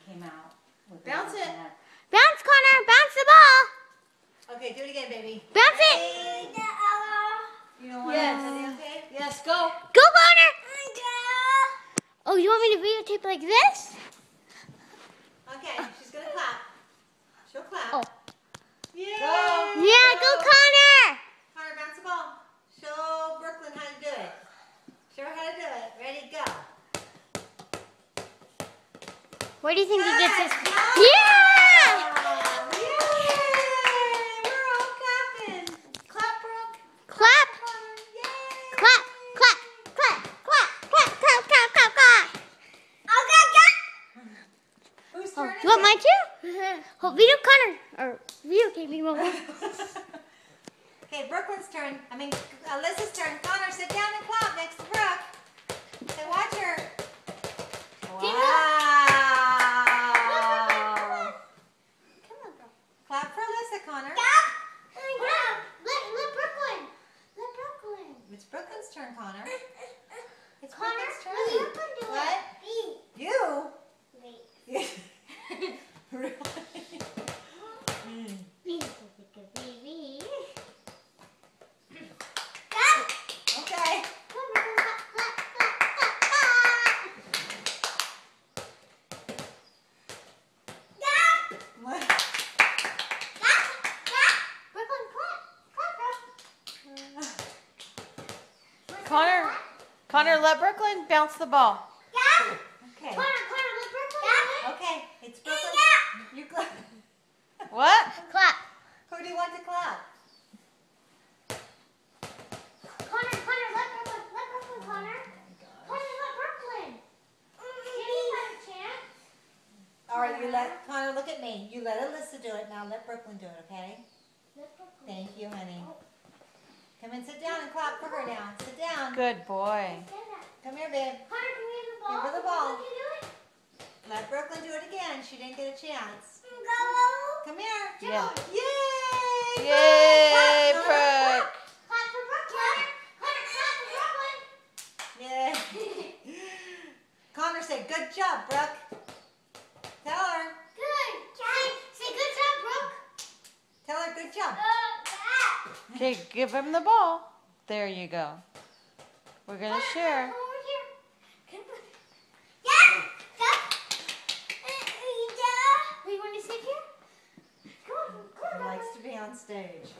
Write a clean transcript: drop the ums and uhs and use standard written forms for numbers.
came out. With Bounce it. Bounce, Connor. Bounce the ball. Okay, do it again, baby. Bounce it. You know what? Yes. Okay? Yes, go. Go, Connor. Oh, you want me to videotape like this? Okay, she's going to clap. She'll clap. Oh. Yeah. Yeah, go, Connor. Connor, bounce the ball. Show Brooklyn how to do it. Show her how to do it. Ready, go. Where do you think he gets this? Good. Yeah! Yay! We're all clapping. Clap, Brooke. Clap. Connor. Yay! Clap, clap, clap, clap, clap, clap, clap, clap, clap. Whose Oh, turn you want is mine too? Oh, video Connor. Or videotape me, Mama. Okay, Brooklyn's turn. Alyssa's turn. Connor, sit down and clap next to Brooke. Say, watch her. Wow. Come on, girl. Clap for Alyssa, Connor. Let Brooklyn. Let Brooklyn. It's Brooklyn's turn, Connor. It's Connor, Brooklyn's turn. let Brooklyn do What? it. You? Wait. Really? Baby. Okay. What? Connor, let Brooklyn bounce the ball. Okay. Connor, let Brooklyn. Okay. It's Brooklyn. You clap. What? Clap. Who do you want to clap? Connor, let Brooklyn. Let Brooklyn, Connor. Connor, let Brooklyn. Give me a chance. All right, you let Connor look at me. You let Alyssa do it. Now let Brooklyn do it, okay? Let Brooklyn. Thank you, honey. Come and sit down and clap for her now. Sit down. Good boy. Come here, babe. Connor, can we have the ball? Give her the ball. Can you do it? Let Brooklyn do it again. She didn't get a chance. Come here. Yeah. Yay! Yay, Clap, Brooke. Clap for Brooklyn. Connor, clap for Brooklyn. Yay. Connor said, good job, Brooke. Tell her. Good. Say good job, Brooke. Tell her good job. Okay, give him the ball. There you go. We're going to share. Come over here. Wait, you want to sit here? Come on. He likes to be on stage.